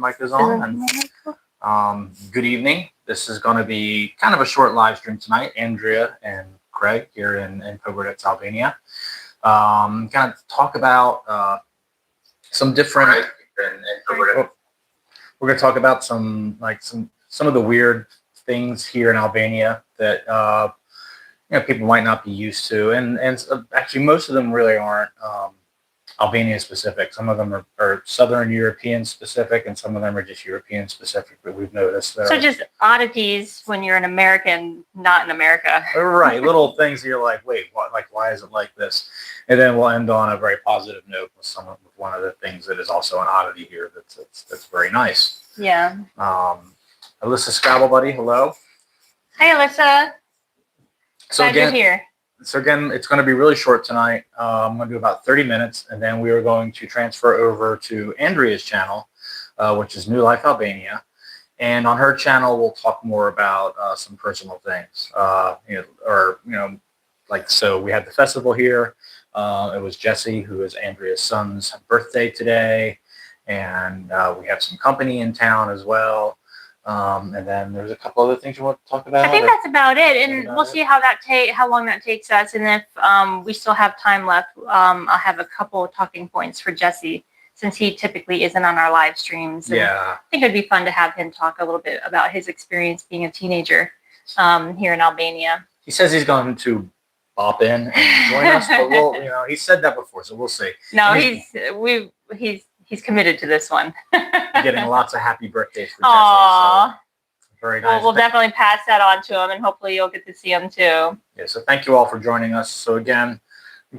mic is on. Good evening. This is going to be kind of a short live stream tonight. Andrea and Craig here in Pogradec, Albania. Kind of talk about some different. We're going to talk about some of the weird things here in Albania that people might not be used to, and actually most of them really aren't Albania specific. Some of them are Southern European specific, and some of them are just European specific. But we've noticed so just oddities when you're an American, not in America. Right, little things that you're like, wait, what? Like, why is it like this? And then we'll end on a very positive note with one of the things that is also an oddity here. That's very nice. Yeah. Alyssa Scrabble Buddy, hello. Hi, Alyssa. Glad you're here. So again, it's going to be really short tonight. I'm going to do about 30 minutes, and then we are going to transfer over to Andrea's channel, which is New Life Albania. And on her channel, we'll talk more about some personal things. So we had the festival here. It was Jesse, who is Andrea's son's birthday today, and we have some company in town as well. And then there's a couple other things you want to talk about. I think that's about it, and we'll see how long that takes us. And if we still have time left, I'll have a couple of talking points for Jesse, since he typically isn't on our live streams. And I think it'd be fun to have him talk a little bit about his experience being a teenager here in Albania. He says he's going to pop in and join us, but he said that before, so we'll see. No, he's committed to this one. Getting lots of happy birthdays for Jesse. So very nice. We'll definitely pass that on to him, and hopefully you'll get to see him too. Yeah, so thank you all for joining us. So again,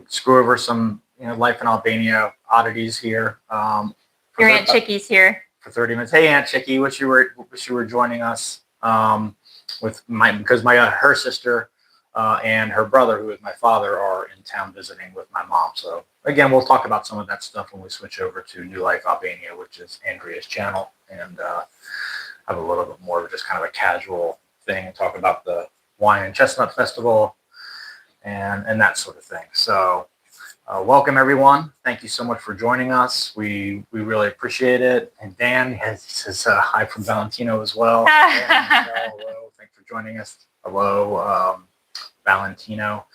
screw over some life in Albania oddities here. Your Aunt Chickie's here for 30 minutes. Hey, Aunt Chickie, wish you were joining us because her sister and her brother, who is my father, are in town visiting with my mom. So again, we'll talk about some of that stuff when we switch over to New Life Albania, which is Andrea's channel, and have a little bit more of just kind of a casual thing and talk about the Wine and Chestnut Festival and that sort of thing. So welcome, everyone. Thank you so much for joining us. We really appreciate it. And Dan says hi from Valentino as well. Hello. Thanks for joining us. Hello. Valentino,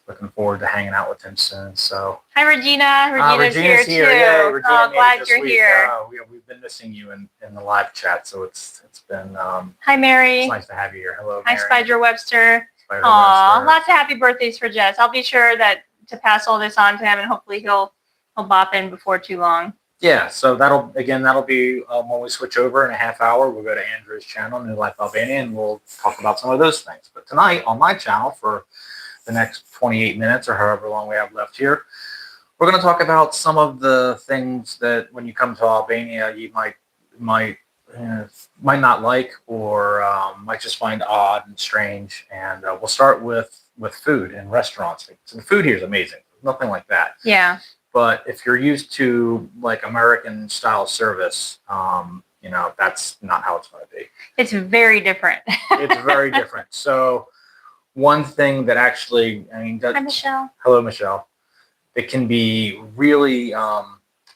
looking forward to hanging out with him soon. So hi, Regina. Regina's here too. Yeah, Regina glad you're here. We've been missing you in the live chat, so it's been. Hi, Mary. It's nice to have you here. Hello, Mary. Hi, Spider Webster. Lots of happy birthdays for Jess. I'll be sure to pass all this on to him, and hopefully he'll bop in before too long. Yeah, so that'll be when we switch over in a half hour. We'll go to Andrew's channel, New Life Albania, and we'll talk about some of those things. But tonight on my channel, for the next 28 minutes or however long we have left here, we're going to talk about some of the things that when you come to Albania you might not like, or might just find odd and strange. And we'll start with food and restaurants. So the food here is amazing. Nothing like that. Yeah. But if you're used to like American style service, that's not how it's going to be. It's very different. It's very different. So one thing that actually, hi, Michelle. Hello, Michelle. It can be really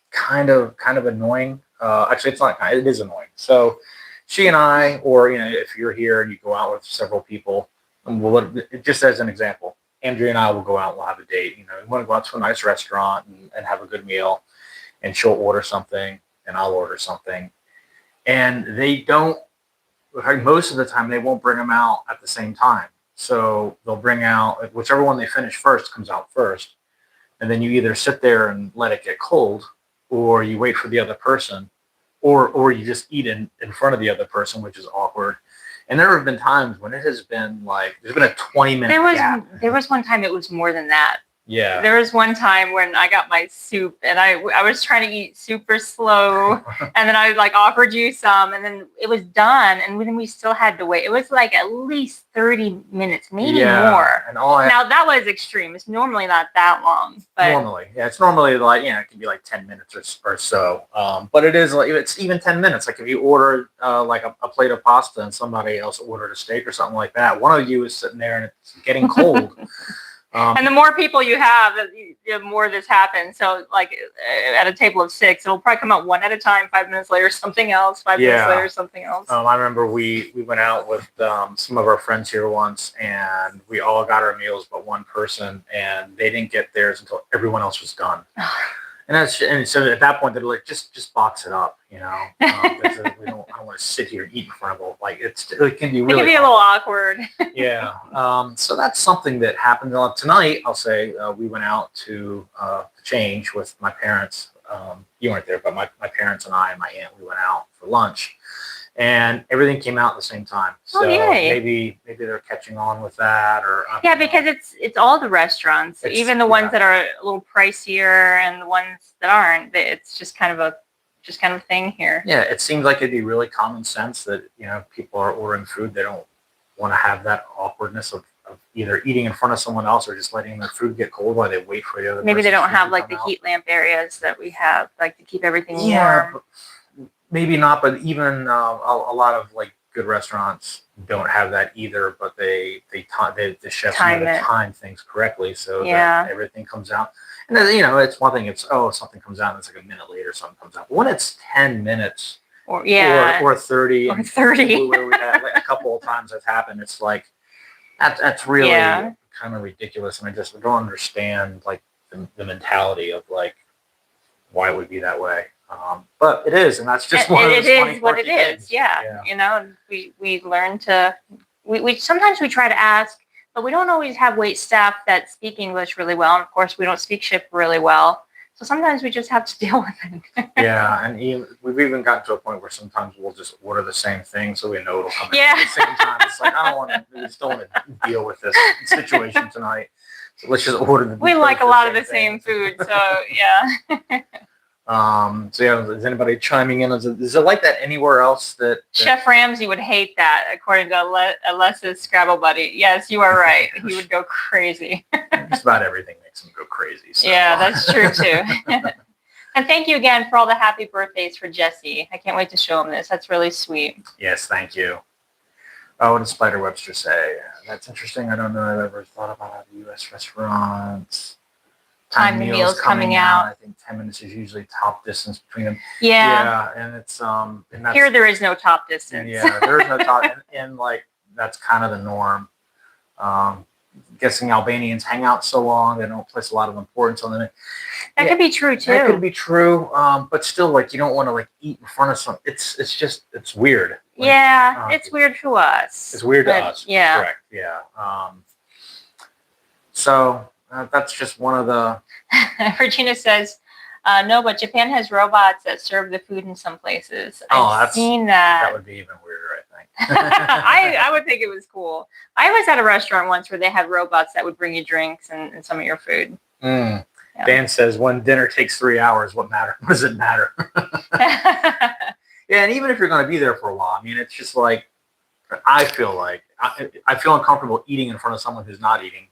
kind of annoying. Actually, it's not. It is annoying. So she and I, or if you're here and you go out with several people, just as an example. Andrea and I will go out and we'll have a date. We want to go out to a nice restaurant and have a good meal, and she'll order something and I'll order something. And most of the time they won't bring them out at the same time. So they'll bring out, whichever one they finish first comes out first. And then you either sit there and let it get cold, or you wait for the other person, or you just eat in front of the other person, which is awkward. And there have been times when it has been there's been a 20-minute gap. There was one time it was more than that. Yeah. There was one time when I got my soup, and I was trying to eat super slow, and then I offered you some, and then it was done, and then we still had to wait. It was at least 30 minutes, maybe more. And now that was extreme. It's normally not that long. But normally, it's normally it can be 10 minutes or so. But it is it's even 10 minutes. If you order a plate of pasta and somebody else ordered a steak or something like that, one of you is sitting there and it's getting cold. And the more people you have, the more this happens. So like at a table of 6, it'll probably come out one at a time. 5 minutes later, something else. 5 minutes later, something else. I remember we went out with some of our friends here once, and we all got our meals but one person, and they didn't get theirs until everyone else was done. And so at that point they're like, just box it up, you know. I don't want to sit here and eat in front of them. Like it can be really. It can be a little awkward. Yeah. So that's something that happened tonight. I'll say we went out to change with my parents. You weren't there, but my parents and I and my aunt, we went out for lunch, and everything came out at the same time. So maybe they're catching on with that, or because it's all the restaurants, even the ones that are a little pricier and the ones that aren't. It's just kind of a thing here. Yeah, it seems like it'd be really common sense that people are ordering food. They don't want to have that awkwardness of either eating in front of someone else or just letting their food get cold while they wait for the other. Maybe they don't have like the heat lamp areas that we have, like to keep everything warm. Maybe not, but even a lot of like good restaurants don't have that either. But the chefs know to time things correctly so that everything comes out. And then, it's one thing. It's something comes out and it's like a minute later something comes out. But when it's 10 minutes or 30, or 30, where we had like a couple of times that's happened, it's like that's really kind of ridiculous, and I just don't understand like the mentality of like why it would be that way. But it is, and that's just one of those funny what it is. things. Yeah. We learn to we sometimes we try to ask, but we don't always have wait staff that speak English really well, and of course we don't speak Ship really well. So sometimes we just have to deal with it. Yeah, and we've even gotten to a point where sometimes we'll just order the same thing so we know it'll come in at the same time. It's like I just don't want to deal with this situation tonight. So let's just order the. We like a lot of the same food, so yeah. Is anybody chiming in? Is it like that anywhere else? That Chef Ramsay would hate that, according to Alessa's Scrabble buddy. Yes, you are right. He would go crazy. Just about everything makes him go crazy. So. Yeah, that's true too. And thank you again for all the happy birthdays for Jesse. I can't wait to show him this. That's really sweet. Yes, thank you. Oh, what did Spider Webster say? That's interesting. I don't know. I've ever thought about the U.S. restaurants. Time the meals coming out. I think 10 minutes is usually top distance between them. Yeah. And it's and that's, here there is no top distance. Yeah, there is no top, and like that's kind of the norm. Guessing Albanians hang out so long, they don't place a lot of importance on them. That could be true too. That could be true, but still, like you don't want to like eat in front of some. It's weird. Like, it's weird to us. It's weird to us. Yeah. Correct. Yeah. So. That's just one of the. Regina says, no, but Japan has robots that serve the food in some places. I've seen that. That would be even weirder, I think. I would think it was cool. I was at a restaurant once where they had robots that would bring you drinks and some of your food. Yeah. Dan says, when dinner takes 3 hours, what does it matter? Yeah, and even if you're going to be there for a while, I mean, it's just like, I feel uncomfortable eating in front of someone who's not eating.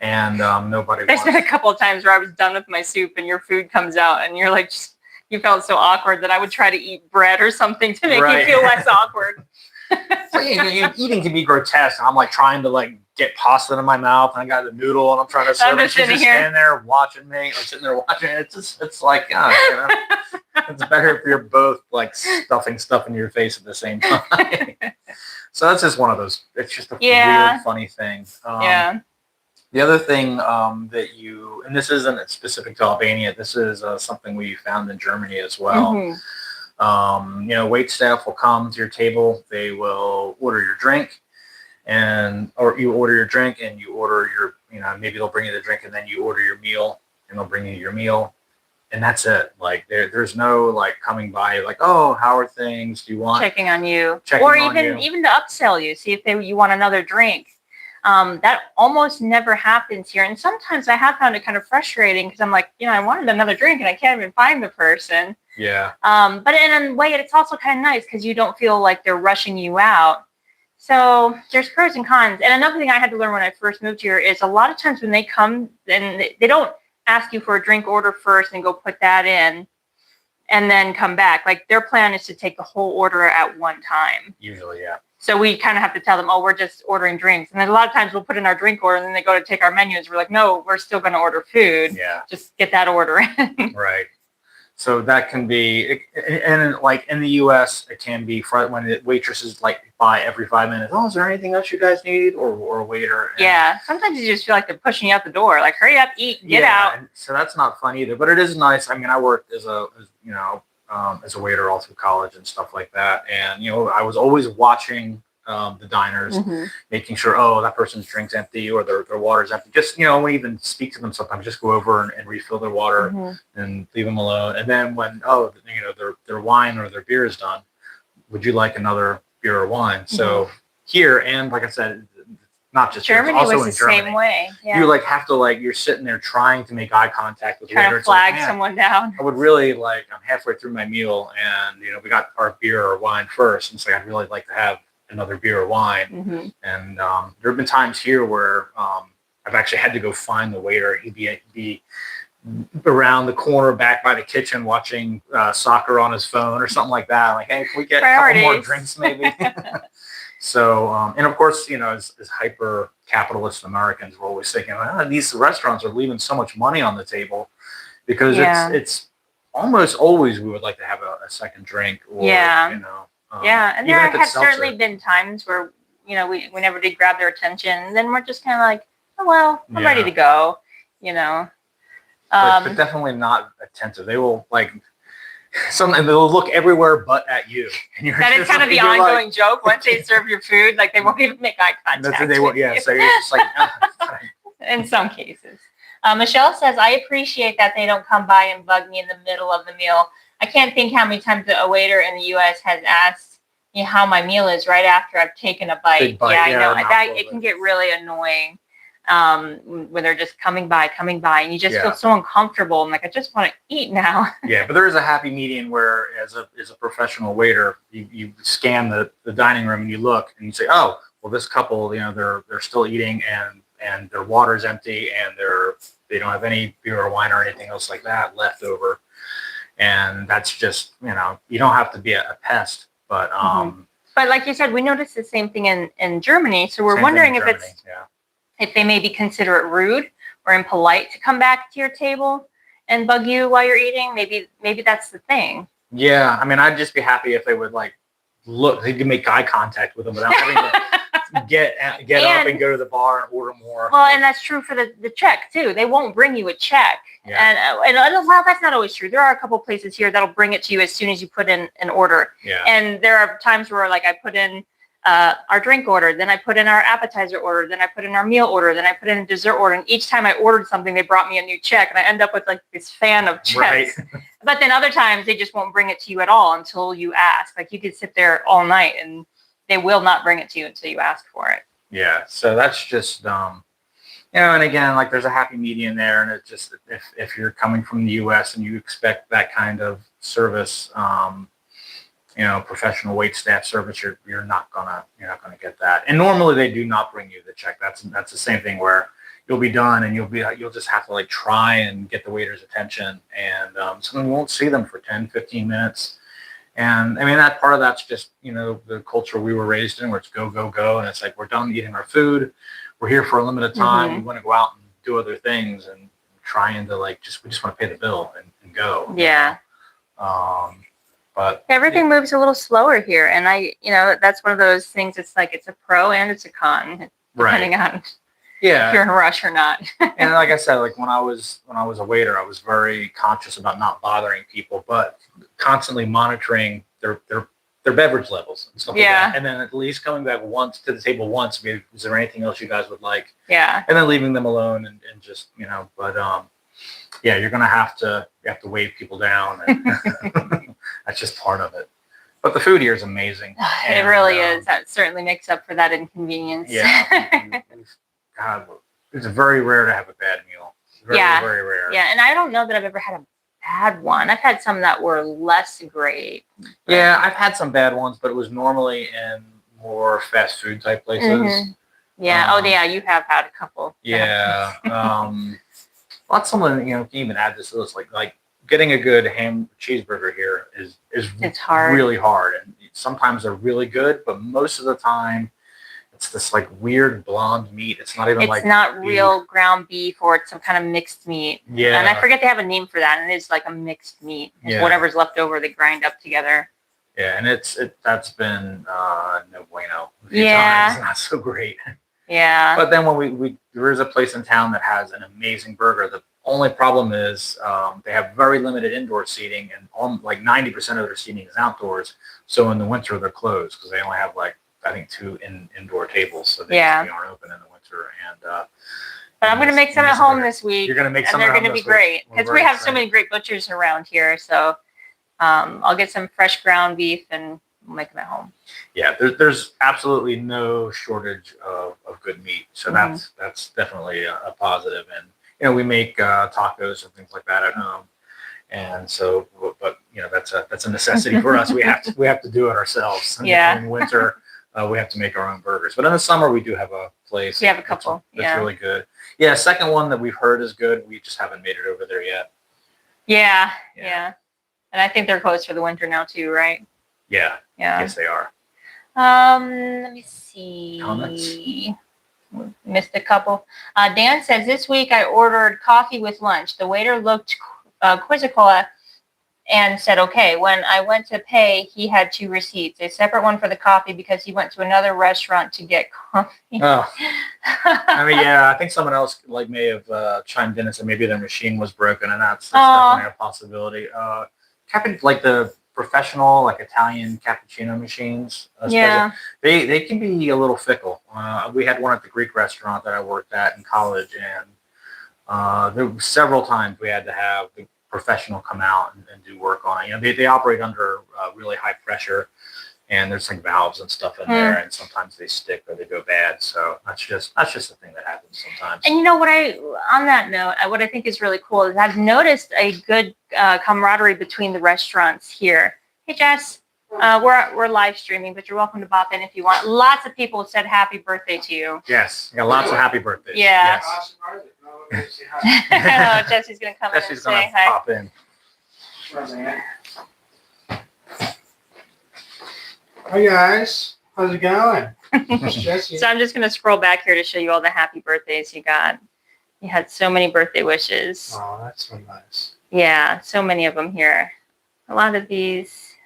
And nobody. There's been a couple of times where I was done with my soup and your food comes out and you're like, you felt so awkward that I would try to eat bread or something to make you feel less awkward. So, eating can be grotesque. I'm like trying to like get pasta in my mouth and I got the noodle and I'm trying to serve it. She's just standing there watching me or sitting there watching it. It's like, it's better if you're both like stuffing stuff in your face at the same time. So that's just one of those. It's just a weird, funny thing. The other thing and this isn't specific to Albania, this is something we found in Germany as well. Mm-hmm. Wait staff will come to your table. They will order your drink, or you order your drink and you order your, maybe they'll bring you the drink and then you order your meal and they'll bring you your meal. And that's it. Like there's no like coming by like, oh, how are things? Do you want checking on you, or even to upsell you, see if you want another drink. That almost never happens here. And sometimes I have found it kind of frustrating because I'm like, I wanted another drink and I can't even find the person. Yeah. But in a way, it's also kind of nice because you don't feel like they're rushing you out. So there's pros and cons. And another thing I had to learn when I first moved here is a lot of times when they come, then they don't ask you for a drink order first and go put that in and then come back. Like their plan is to take the whole order at one time. Usually, yeah. So we kind of have to tell them, oh, we're just ordering drinks. And then a lot of times we'll put in our drink order and then they go to take our menus. We're like, no, we're still going to order food. Yeah. Just get that order in. Right. So that can be, and like in the U.S., it can be when the waitresses like by every 5 minutes. Oh, is there anything else you guys need? Or a waiter. And, yeah. Sometimes you just feel like they're pushing you out the door. Like, hurry up, eat, get out. And so that's not fun either. But it is nice. I mean, I worked as a waiter all through college and stuff like that. And, I was always watching the diners, making sure, that person's drink's empty or their water's empty. Just, we even speak to them sometimes, just go over and refill their water and leave them alone. And then when, their wine or their beer is done, would you like another beer or wine? So here, and like I said, not just Germany, also was in the Germany, same way. Yeah. You have to you're sitting there trying to make eye contact with the trying waiter. to flag someone down. I would really I'm halfway through my meal and we got our beer or wine first, and so I'd really like to have another beer or wine. And there have been times here where I've actually had to go find the waiter. He'd be around the corner back by the kitchen watching soccer on his phone or something like that. Like, hey, can we get a couple more drinks maybe? So, and of course, as hyper capitalist Americans, we're always thinking, these restaurants are leaving so much money on the table because it's almost always we would like to have a second drink or, and there have certainly been times where, we never did grab their attention. And then we're just kind of like, oh, well, I'm ready to go, But definitely not attentive. They will they'll look everywhere but at you. And that is kind of the ongoing joke. Once they serve your food, they won't even make eye contact. So you're just like, in some cases. Michelle says, I appreciate that they don't come by and bug me in the middle of the meal. I can't think how many times a waiter in the U.S. has asked me how my meal is right after I've taken a bite. Yeah, I know. It can get really annoying when they're just coming by, and you just feel so uncomfortable. And I just want to eat now. Yeah, but there is a happy median where, as a professional waiter, you scan the dining room and you look and you say, oh, well, this couple, they're still eating and their water's empty and they don't have any beer or wine or anything else like that left over. And that's just, you don't have to be a pest, but but like you said, we noticed the same thing in Germany. So we're wondering if they maybe consider it rude or impolite to come back to your table and bug you while you're eating. Maybe that's the thing. Yeah, I mean, I'd just be happy if they would look. They could make eye contact with them without having to get up and go to the bar and order more. Well, and that's true for the check too. They won't bring you a check. Yeah. And well, that's not always true. There are a couple places here that'll bring it to you as soon as you put in an order. Yeah. And there are times where I put in our drink order, then I put in our appetizer order, then I put in our meal order, then I put in a dessert order. And each time I ordered something, they brought me a new check, and I end up with this fan of checks. Right. But then other times they just won't bring it to you at all until you ask. You could sit there all night and they will not bring it to you until you ask for it. Yeah. So that's just, and again, there's a happy median there. And it's just, if you're coming from the U.S. and you expect that kind of service, professional wait staff service, you're not gonna get that. And normally they do not bring you the check. That's the same thing where you'll be done and you'll just have to try and get the waiter's attention, and someone won't see them for 10, 15 minutes. And I mean, that part of that's just, the culture we were raised in, where it's go, go, go. And it's we're done eating our food. We're here for a limited time. We want to go out and do other things, and trying to we just want to pay the bill and go. Yeah. But everything moves a little slower here. And that's one of those things. It's it's a pro and it's a con, depending on if you're in a rush or not. And like I said, when I was a waiter, I was very conscious about not bothering people, but constantly monitoring their beverage levels and stuff like that. And then at least coming back once to the table once, maybe, is there anything else you guys would like? Yeah. And then leaving them alone and just, but you're going to have to wave people down. And that's just part of it. But the food here is amazing. It really is. That certainly makes up for that inconvenience. Yeah. God, it's very rare to have a bad meal. Very rare. Yeah, and I don't know that I've ever had a bad one. I've had some that were less great. Yeah, I've had some bad ones, but it was normally in more fast food type places. Yeah. You have had a couple. Yeah. Lots of them, can even add this to this. Like getting a good ham cheeseburger here is it's hard. Really hard, and sometimes they're really good, but most of the time it's this like weird blonde meat. It's not even It's like not beef. Real ground beef, or it's some kind of mixed meat. Yeah. And I forget they have a name for that, and it's like a mixed meat. It's whatever's left over they grind up together. Yeah, and that's been no bueno. Yeah. It's not so great. Yeah. But then when there is a place in town that has an amazing burger. The only problem is they have very limited indoor seating, and like 90% of their seating is outdoors. So in the winter they're closed because they only have like I think 2 indoor tables, so they aren't open in the winter. And but I'm going to make some at home this week. You're going to make some, and they're going to be great because we have so many great butchers around here. So I'll get some fresh ground beef and we'll make them at home. Yeah, there's absolutely no shortage of good meat, so that's definitely a positive. And we make tacos and things like that at home, and so but that's a necessity for us. We have to do it ourselves. In winter. We have to make our own burgers, but in the summer we do have a place. We have a couple. That's really good. Yeah, second one that we've heard is good. We just haven't made it over there yet. Yeah. And I think they're closed for the winter now too, right? Yeah. Yes, they are. Let me see. Comments? Missed a couple. Dan says, this week I ordered coffee with lunch. The waiter looked quizzical and said, okay. When I went to pay, he had 2 receipts, a separate one for the coffee because he went to another restaurant to get coffee. Oh. I mean, I think someone else may have chimed in and said maybe their machine was broken, and that's definitely a possibility. Like the professional, Italian cappuccino machines, they can be a little fickle. We had one at the Greek restaurant that I worked at in college, and there were several times we had to have the professional come out and do work on it. They operate under really high pressure, and there's valves and stuff in there, and sometimes they stick or they go bad. So that's just a thing that happens sometimes. And on that note, what I think is really cool is I've noticed a good camaraderie between the restaurants here. Hey, Jess, we're live streaming, but you're welcome to pop in if you want. Lots of people said happy birthday to you. Yes, lots of happy birthdays. Yeah. Yes. Jesse's gonna come in and say hi. Pop in. Hi guys, how's it going? It's Jesse. So I'm just gonna scroll back here to show you all the happy birthdays you got. You had so many birthday wishes. Oh, that's so nice. Yeah, so many of them here. A lot of these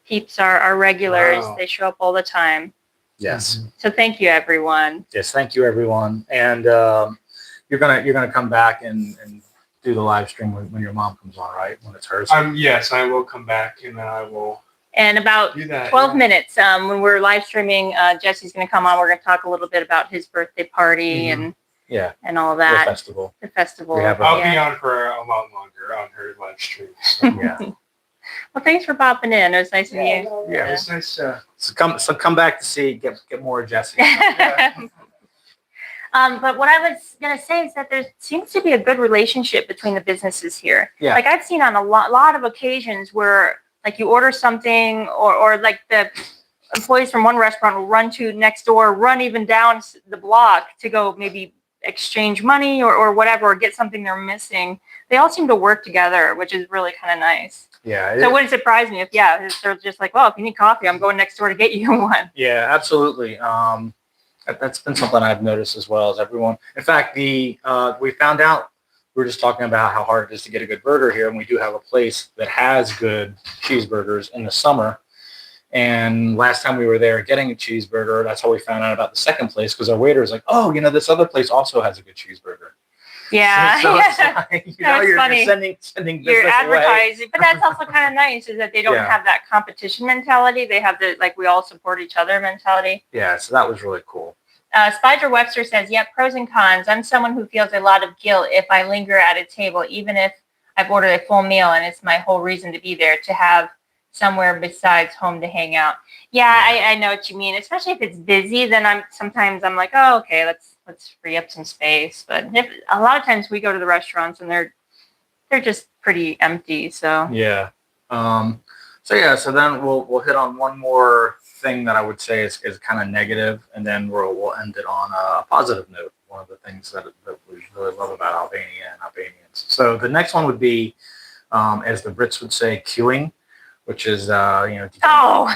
peeps are regulars. Wow. They show up all the time. Yes. So thank you, everyone. Yes, thank you, everyone. And you're gonna come back and do the live stream when your mom comes on, right? When it's hers. Yes, I will come back and I will. And about 12 minutes, when we're live streaming, Jesse's going to come on. We're going to talk a little bit about his birthday party and all that. The festival. I'll be on for a lot longer on her live stream. So. Yeah. Well, thanks for popping in. It was nice of you. Yeah, it's nice. So come back to see get more Jesse. But what I was going to say is that there seems to be a good relationship between the businesses here. Yeah. Like I've seen on a lot of occasions where you order something or the employees from one restaurant will run to next door, run even down the block to go maybe exchange money or whatever, or get something they're missing. They all seem to work together, which is really kind of nice. Yeah. So it wouldn't surprise me if they're just like, well, if you need coffee, I'm going next door to get you one. Yeah, absolutely. That's been something I've noticed as well as everyone. In fact, we found out, we were just talking about how hard it is to get a good burger here, and we do have a place that has good cheeseburgers in the summer. And last time we were there getting a cheeseburger, that's how we found out about the second place, because our waiter was like, oh, this other place also has a good cheeseburger. Yeah. So it's like, you're sending you're advertising, away. But that's also kind of nice, is that they don't have that competition mentality. They have the we all support each other mentality. Yeah, so that was really cool. Spider Webster says, pros and cons. I'm someone who feels a lot of guilt if I linger at a table, even if I've ordered a full meal and it's my whole reason to be there, to have somewhere besides home to hang out. I know what you mean. Especially if it's busy, then sometimes I'm like, oh, okay, let's free up some space. But a lot of times we go to the restaurants and they're just pretty empty. So yeah. So then we'll hit on one more thing that I would say is kind of negative, and then we'll end it on a positive note. One of the things that we really love about Albania and Albanians. So the next one would be, as the Brits would say, queuing, which is Oh,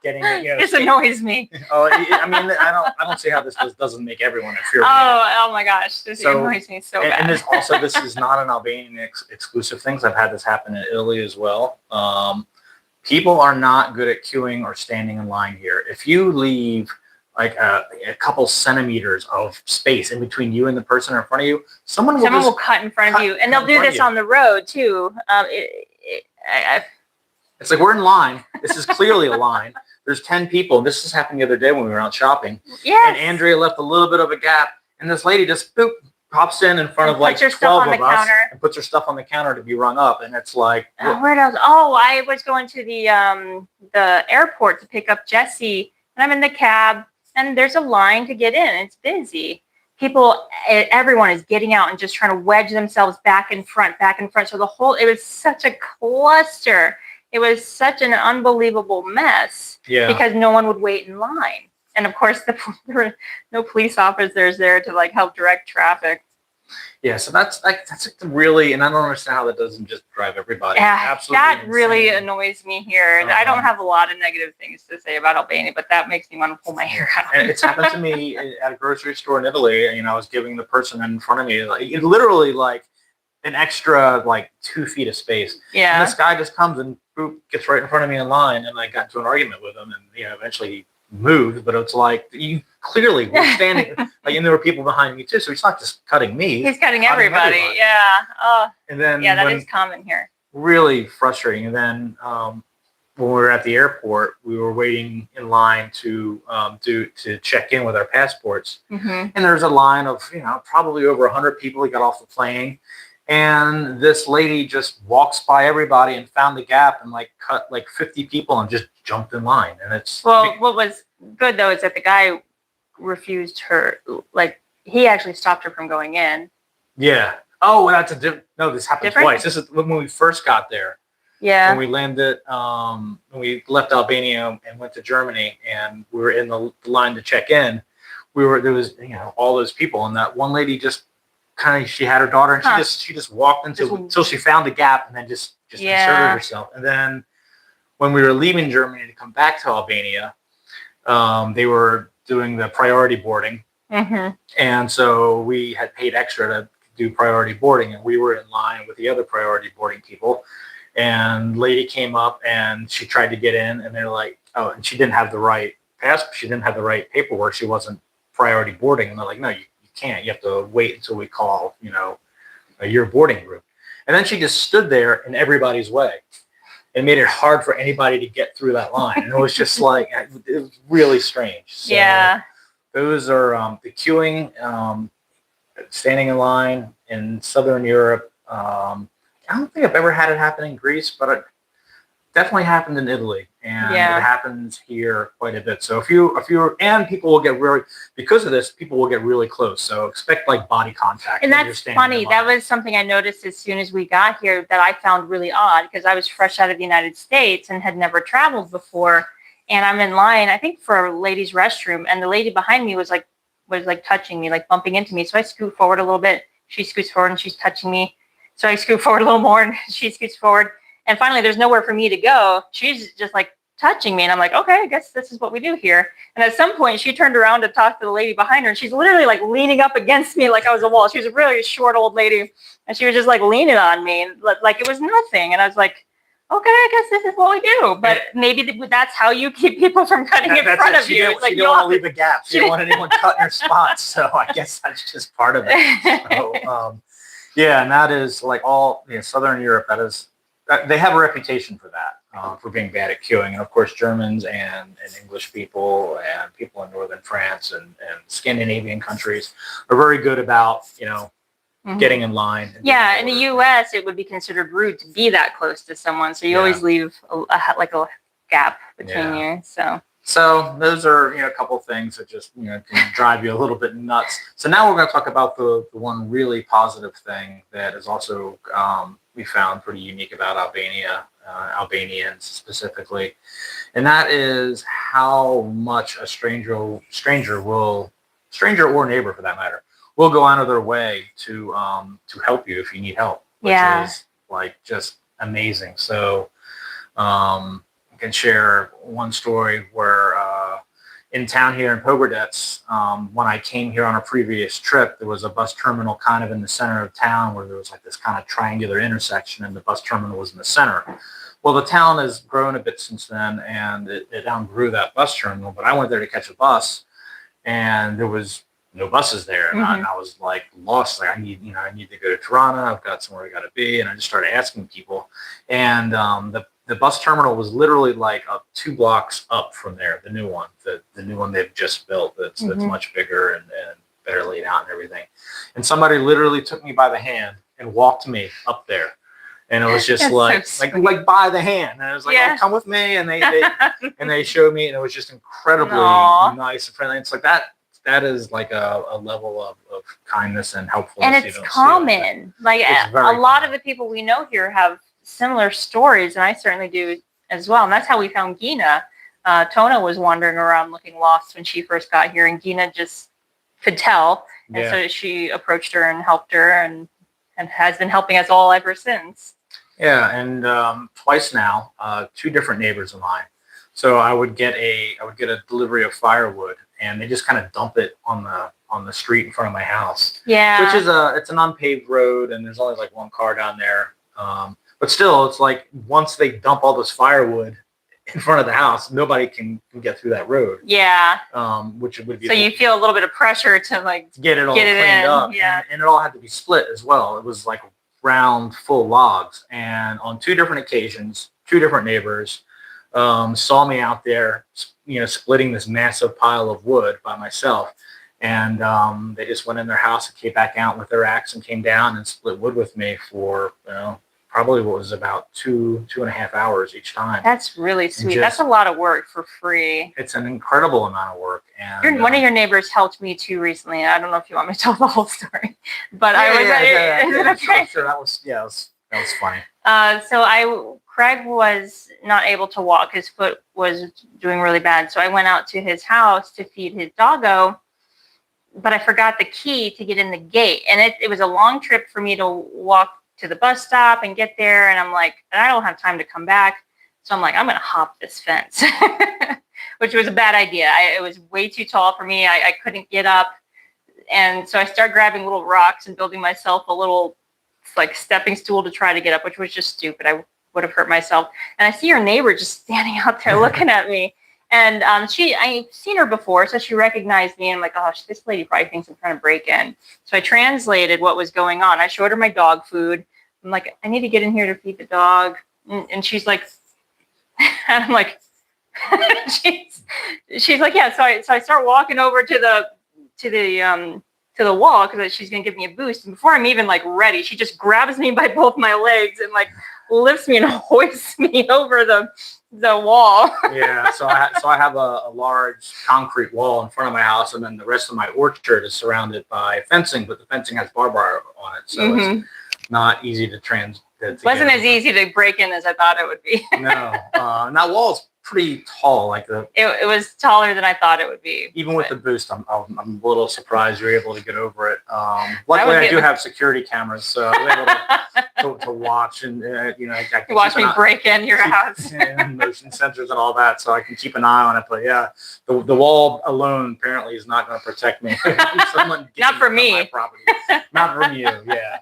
getting this annoys me. Oh, I mean, I don't see how this doesn't make everyone a fear. Oh my gosh, this annoys me so bad. And this is not an Albanian exclusive thing. I've had this happen in Italy as well. People are not good at queuing or standing in line here. If you leave like a couple centimeters of space in between you and the person in front of you, someone will cut in front of you, and they'll do this on the road too. It's like we're in line. This is clearly a line. There's 10 people. This has happened the other day when we were out shopping. Yes. And Andrea left a little bit of a gap, and this lady just boop pops in front of like 12 of us and puts her stuff on the counter to be rung up, and it's like where else? Oh, I was going to the airport to pick up Jesse, and I'm in the cab, and there's a line to get in. It's busy. Everyone is getting out and just trying to wedge themselves back in front. So it was such a cluster. It was such an unbelievable mess because no one would wait in line. And of course, there were no police officers there to like help direct traffic. Yeah, so that's really, and I don't understand how that doesn't just drive everybody. Yeah, absolutely that insane. Really annoys me here. I don't have a lot of negative things to say about Albania, but that makes me want to pull my hair out. And it's happened to me at a grocery store in Italy. I was giving the person in front of me literally like an extra like 2 feet of space. Yeah. And this guy just comes and boop, gets right in front of me in line, and I got into an argument with him, and eventually he moved, but it's like you clearly were standing like, and there were people behind me too, so he's not just cutting me, he's cutting everybody. Yeah. Oh, and then that is common here. Really frustrating. And then when we were at the airport, we were waiting in line to check in with our passports, and there's a line of probably over 100 people. He got off the plane, and this lady just walks by everybody and found the gap and like cut like 50 people and just jumped in line. And it's what was good though is that the guy refused her, like he actually stopped her from going in. Yeah. Oh, that's a different. No, this happened twice. This is when we first got there. Yeah. When we landed, when we left Albania and went to Germany, and we were in the line to check in, there was all those people, and that one lady just she had her daughter, and she just walked until she found the gap, and then just inserted herself. And then when we were leaving Germany to come back to Albania, they were doing the priority boarding, and so we had paid extra to do priority boarding, and we were in line with the other priority boarding people. And lady came up and she tried to get in, and they're like, oh, and she didn't have the right passport, she didn't have the right paperwork, she wasn't priority boarding, and they're like, no, you can't, you have to wait until we call your boarding group. And then she just stood there in everybody's way and made it hard for anybody to get through that line. And it was just like, it was really strange. So those are the queuing, standing in line in Southern Europe. I don't think I've ever had it happen in Greece, but it definitely happened in Italy, and it happens here quite a bit. So and people will get because of this, people will get really close. So expect like body contact. And that's funny. That was something I noticed as soon as we got here that I found really odd, because I was fresh out of the United States and had never traveled before. And I'm in line, I think for a ladies' restroom, and the lady behind me was like touching me, like bumping into me. So I scoot forward a little bit. She scoots forward and she's touching me. So I scoot forward a little more and she scoots forward. And finally, there's nowhere for me to go. She's just like touching me. And I'm like, okay, I guess this is what we do here. And at some point, she turned around to talk to the lady behind her. And she's literally like leaning up against me like I was a wall. She was a really short old lady. And she was just like leaning on me like it was nothing. And I was like, okay, I guess this is what we do. But maybe that's how you keep people from cutting in front of you. She didn't want to leave a gap. She didn't want anyone cutting her spots. So I guess that's just part of it. So, and that is like all Southern Europe. They have a reputation for that, for being bad at queuing. And of course, Germans and English people and people in northern France and Scandinavian countries are very good about getting in line. Yeah, in the U.S., it would be considered rude to be that close to someone. So you always leave a gap between you. So those are a couple of things that just can drive you a little bit nuts. So now we're going to talk about the one really positive thing that is also we found pretty unique about Albania, Albanians specifically, and that is how much a stranger or neighbor for that matter will go out of their way to help you if you need help, which is like just amazing. So I can share one story where in town here in Pogradec, when I came here on a previous trip, there was a bus terminal kind of in the center of town where there was like this kind of triangular intersection, and the bus terminal was in the center. Well, the town has grown a bit since then, and it outgrew that bus terminal. But I went there to catch a bus, and there was no buses there, and I was like lost. Like I need to go to Toronto. I've got somewhere I got to be, and I just started asking people. And the bus terminal was literally like 2 blocks up from there. The new one, the new one they've just built. That's much bigger and better laid out and everything. And somebody literally took me by the hand and walked me up there. And it was just like by the hand, and I was like, "Oh, come with me!" And they showed me, and it was just incredibly nice and friendly. It's like that is like a level of kindness and helpfulness. And it's common. Like a lot of the people we know here have similar stories, and I certainly do as well. And that's how we found Gina. Tona was wandering around looking lost when she first got here, and Gina just could tell, and so she approached her and helped her, and has been helping us all ever since. Yeah, and twice now, 2 different neighbors of mine. So I would get a delivery of firewood, and they just kind of dump it on the street in front of my house. Yeah, which is it's an unpaved road, and there's only like one car down there. But still, it's like once they dump all this firewood in front of the house, nobody can get through that road. Yeah. Which would be so you feel a little bit of pressure to like get it all cleaned up. Yeah. And it all had to be split as well. It was like round full logs, and on 2 different occasions, 2 different neighbors saw me out there, splitting this massive pile of wood by myself. And they just went in their house and came back out with their axe and came down and split wood with me for probably what was about 2.5 hours each time. That's really sweet. That's a lot of work for free. It's an incredible amount of work. And one of your neighbors helped me too recently. I don't know if you want me to tell the whole story, but Sure, that was funny. Craig was not able to walk. His foot was doing really bad. So I went out to his house to feed his doggo, but I forgot the key to get in the gate. And it was a long trip for me to walk to the bus stop and get there. And I'm like, I don't have time to come back. So I'm like, I'm going to hop this fence, which was a bad idea. It was way too tall for me. I couldn't get up. And so I started grabbing little rocks and building myself a little like stepping stool to try to get up, which was just stupid. I would have hurt myself. And I see your neighbor just standing out there looking at me. And I've seen her before, so she recognized me. And I'm like, oh, this lady probably thinks I'm trying to break in. So I translated what was going on. I showed her my dog food. I'm like, I need to get in here to feed the dog. And she's like, and I'm like, she's like, yeah. So I start walking over to the wall because she's gonna give me a boost. And before I'm even like ready, she just grabs me by both my legs and like lifts me and hoists me over the wall. Yeah, so I have a large concrete wall in front of my house, and then the rest of my orchard is surrounded by fencing, but the fencing has barbed wire on it, so it's not easy to wasn't as easy to break in as I thought it would be. No, that wall's pretty tall. Like it was taller than I thought it would be. Even with the boost, I'm a little surprised you're able to get over it. Luckily, I do have security cameras, so I'm able to watch and I can watch me break in your house. And motion sensors and all that, so I can keep an eye on it. But yeah, the wall alone apparently is not going to protect me. Not for me. Not from you. Yeah.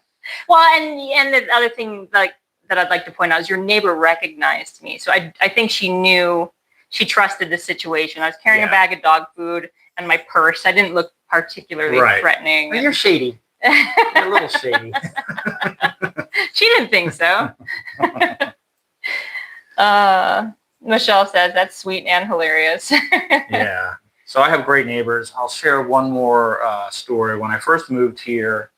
Well, and the other thing that I'd like to point out is your neighbor recognized me. So I think she knew, she trusted the situation. I was carrying a bag of dog food and my purse. I didn't look particularly threatening. Well, you're shady. You're a little shady. She didn't think so. Michelle says, that's sweet and hilarious. Yeah. So I have great neighbors. I'll share one more story. When I first moved here,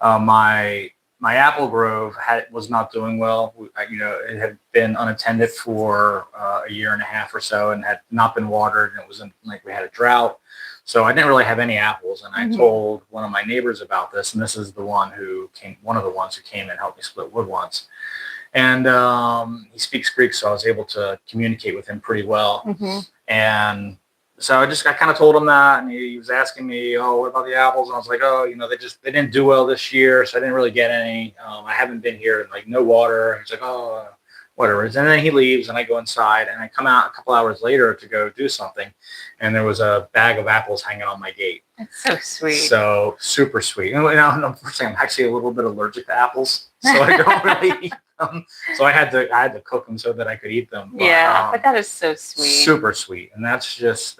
my apple grove was not doing well. It had been unattended for a year and a half or so and had not been watered, and it wasn't like we had a drought. So I didn't really have any apples, and I told one of my neighbors about this, and this is one of the ones who came and helped me split wood once. And he speaks Greek, so I was able to communicate with him pretty well. And so I kind of told him that, and he was asking me, oh, what about the apples? And I was like, oh, they didn't do well this year, so I didn't really get any. I haven't been here, like no water. He's like, oh, whatever. And then he leaves, and I go inside, and I come out a couple hours later to go do something, and there was a bag of apples hanging on my gate. That's so sweet. So super sweet. And unfortunately, I'm actually a little bit allergic to apples, so I don't really eat them. So I had to cook them so that I could eat them. But, but that is so sweet. Super sweet, and that's just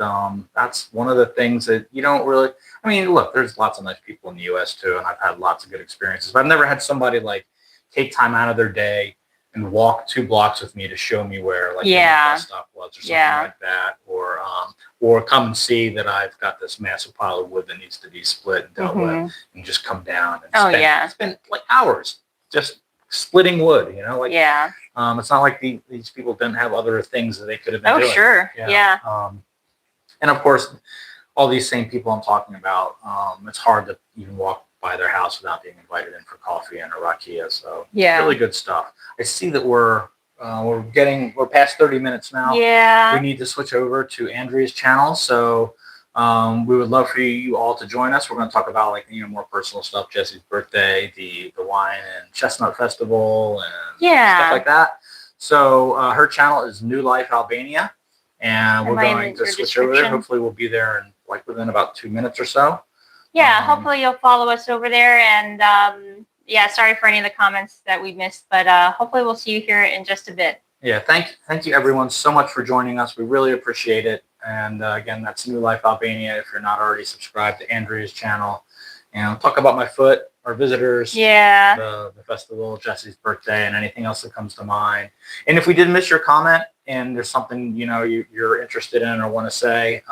that's one of the things that you don't really. I mean, look, there's lots of nice people in the U.S. too, and I've had lots of good experiences. But I've never had somebody like take time out of their day and walk 2 blocks with me to show me where like the bus stop was or something like that, or come and see that I've got this massive pile of wood that needs to be split and dealt with, and just come down and spend like hours just splitting wood. Like it's not like these people didn't have other things that they could have been doing. Sure. And of course, all these same people I'm talking about, it's hard to even walk by their house without being invited in for coffee and a rakia. So really good stuff. I see that we're past 30 minutes now. We need to switch over to Andrea's channel. So we would love for you all to join us. We're going to talk about more personal stuff, Jesse's birthday, the wine and chestnut festival, and stuff like that. So her channel is New Life Albania, and we're going to switch over there. Hopefully we'll be there in within about 2 minutes or so. Hopefully you'll follow us over there, and sorry for any of the comments that we missed, but hopefully we'll see you here in just a bit. Thank you everyone so much for joining us. We really appreciate it. And again, that's New Life Albania. If you're not already subscribed to Andrea's channel, and talk about my foot, our visitors, the festival, Jesse's birthday, and anything else that comes to mind. And if we did miss your comment and there's something you're interested in or want to say,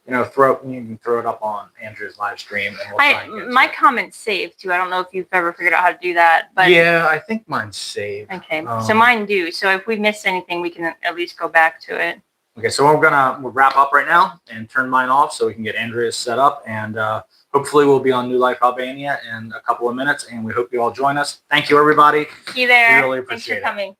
you can throw it up on Andrea's live stream, and we'll try and get my comment's saved too. I don't know if you've ever figured out how to do that, but I think mine's saved. Okay, so mine do. So if we miss anything, we can at least go back to it. Okay, so we'll wrap up right now and turn mine off so we can get Andrea's set up, and hopefully we'll be on New Life Albania in a couple of minutes, and we hope you all join us. Thank you, everybody. See you there. We really appreciate Thanks for coming.